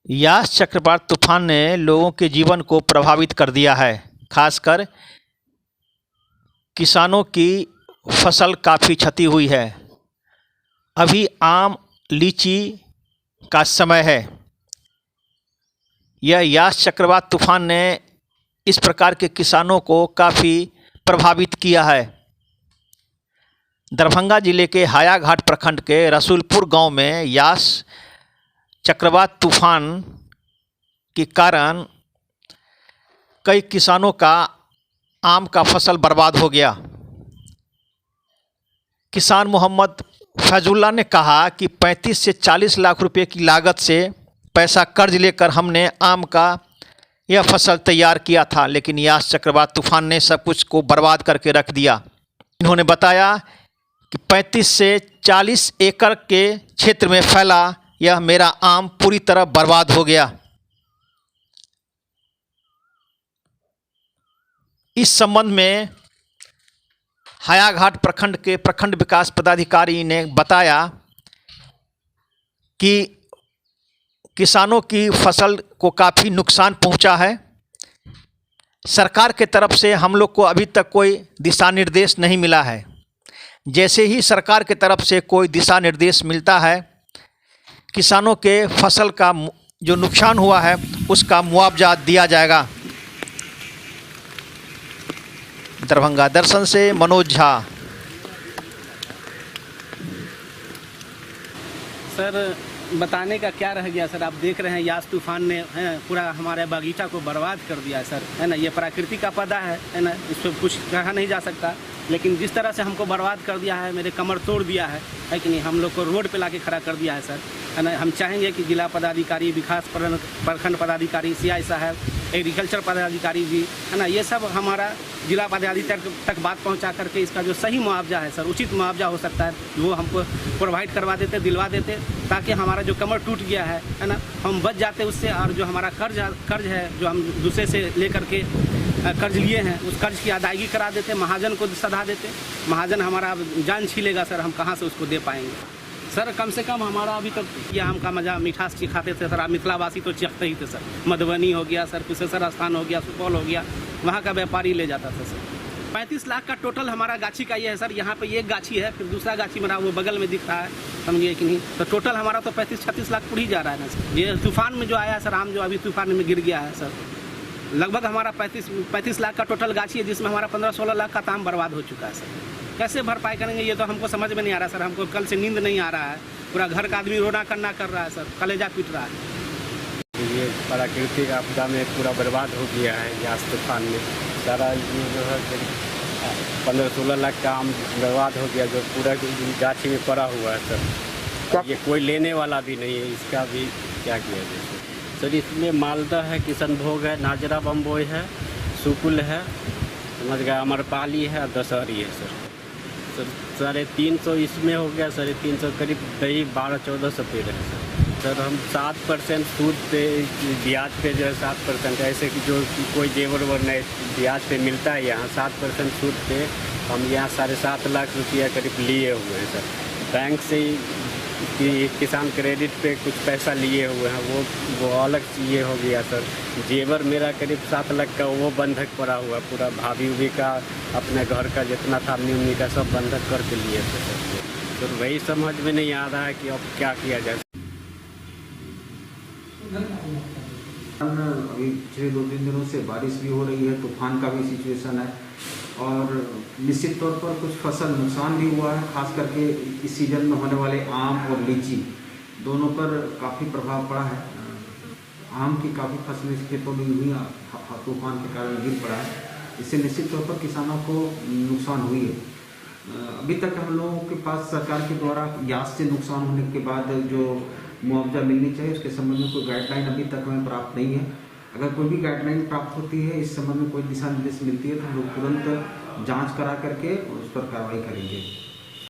यास चक्रवात तूफान ने लोगों के जीवन को प्रभावित कर दिया है। खासकर किसानों की फसल काफ़ी क्षति हुई है। अभी आम लीची का समय है। यह यास चक्रवात तूफान ने इस प्रकार के किसानों को काफ़ी प्रभावित किया है। दरभंगा जिले के हायाघाट प्रखंड के रसूलपुर गांव में यास चक्रवात तूफान के कारण कई किसानों का आम का फसल बर्बाद हो गया। किसान मोहम्मद फैजुल्ला ने कहा कि 35 से 40 लाख रुपए की लागत से पैसा कर्ज लेकर हमने आम का यह फसल तैयार किया था, लेकिन यास चक्रवात तूफान ने सब कुछ को बर्बाद करके रख दिया। इन्होंने बताया कि 35 से 40 एकड़ के क्षेत्र में फैला यह मेरा आम पूरी तरह बर्बाद हो गया। इस संबंध में हायाघाट प्रखंड के प्रखंड विकास पदाधिकारी ने बताया कि किसानों की फसल को काफ़ी नुकसान पहुंचा है। सरकार के तरफ से हम लोग को अभी तक कोई दिशा निर्देश नहीं मिला है। जैसे ही सरकार के तरफ से कोई दिशा निर्देश मिलता है, किसानों के फसल का जो नुकसान हुआ है उसका मुआवजा दिया जाएगा। दरभंगा दर्शन से मनोज झा। सर, बताने का क्या रह गया सर। आप देख रहे हैं यास तूफान ने पूरा हमारे बागीचा को बर्बाद कर दिया है सर, है ना। ये प्रकृति का पदा है ना, इस पर कुछ कहा नहीं जा सकता। लेकिन जिस तरह से हमको बर्बाद कर दिया है, मेरे कमर तोड़ दिया है कि नहीं। हम लोग को रोड पे लाके खड़ा कर दिया है सर, है ना। हम चाहेंगे कि जिला पदाधिकारी, विकास प्रखंड पदाधिकारी, सीआई साहब, एग्रीकल्चर पदाधिकारी जी, है ना, ये सब हमारा जिला पदाधिकारी तक बात पहुंचा करके इसका जो सही मुआवजा है सर, उचित मुआवजा हो सकता है, वो हमको प्रोवाइड करवा देते, दिलवा देते, ताकि हमारा जो कमर टूट गया है ना, हम बच जाते उससे। और जो हमारा कर्ज है जो हम दूसरे से लेकर के कर्ज लिए हैं, उस कर्ज की अदायगी करा देते, महाजन को सधा देते। महाजन हमारा जान छीलेगा सर, हम कहाँ से उसको दे पाएंगे सर। कम से कम हमारा अभी तक यह आम का मजा मिठास खाते थे सर। आप मिथिलावासी तो चखते ही थे सर। मधुबनी हो गया सर, कुशेश्वर स्थान हो गया, सुपौल हो गया, वहाँ का व्यापारी ले जाता था सर। 35 लाख का टोटल हमारा गाछी का ये है सर। यहाँ पे एक गाछी है, फिर दूसरा गाछी मेरा वो बगल में दिख रहा है, समझिए कि नहीं। तो टोटल हमारा तो 35-36 लाख पूरी जा रहा है ना सर। ये तूफान में जो आया सर, आम जो अभी तूफान में गिर गया है सर, लगभग हमारा 35 लाख का टोटल गाछी है, जिसमें हमारा 15-16 लाख का दाम बर्बाद हो चुका है सर। कैसे भरपाई करेंगे ये तो हमको समझ में नहीं आ रहा सर। हमको कल से नींद नहीं आ रहा है, पूरा घर का आदमी रोना करना कर रहा है सर, कलेजा पीट रहा है। ये प्राकृतिक आपदा में पूरा बर्बाद हो गया है यास तूफान में। सारा ये जो है 15-16 लाख का आम बर्बाद हो गया, जो पूरा गाछी में पड़ा हुआ है सर। ये कोई लेने वाला भी नहीं है, इसका भी क्या किया जाए सर। इसमें मालदा है, किशनभोग है, नाजरा बम्बोई है, सुकुल है, समझ गया, अमरपाली है, दशहरी है सर। 350 इसमें हो गया, 350 करीब दही 12-1400 पेड़ है सर। हम 7% सूद पे, ब्याज पे जो है 7%, ऐसे कि जो कोई जेवर वर नहीं ब्याज पे मिलता है यहाँ, 7% सूद पे हम यहाँ 7.5 लाख रुपया करीब लिए हुए हैं सर। बैंक से ही किसान क्रेडिट पे कुछ पैसा लिए हुए हैं, वो अलग ये हो गया सर। जेवर मेरा करीब 7 लाख का वो बंधक पड़ा हुआ, पूरा भाभी उभी का, अपने घर का जितना था न्यूनी का सब बंधक करके लिए थे सर। तो वही समझ में नहीं आ रहा है कि अब क्या किया जाए। अभी पिछले 2-3 दिनों से बारिश भी हो रही है, तूफान का भी सिचुएशन है, और निश्चित तौर पर कुछ फसल नुकसान भी हुआ है। खास करके इस सीजन में होने वाले आम और लीची दोनों पर काफ़ी प्रभाव पड़ा है। आम की काफ़ी फसलें खेतों में हुई, तूफान के कारण गिर पड़ा है, इससे निश्चित तौर पर किसानों को नुकसान हुई है। अभी तक हम लोगों के पास सरकार के द्वारा यास से नुकसान होने के बाद जो मुआवजा मिलनी चाहिए उसके संबंध में कोई गाइडलाइन अभी तक हमें प्राप्त नहीं है। अगर कोई भी गाइडलाइन प्राप्त होती है, इस संबंध में कोई दिशा निर्देश मिलती है, तो हम लोग तुरंत जांच करा करके उस पर कार्रवाई करेंगे।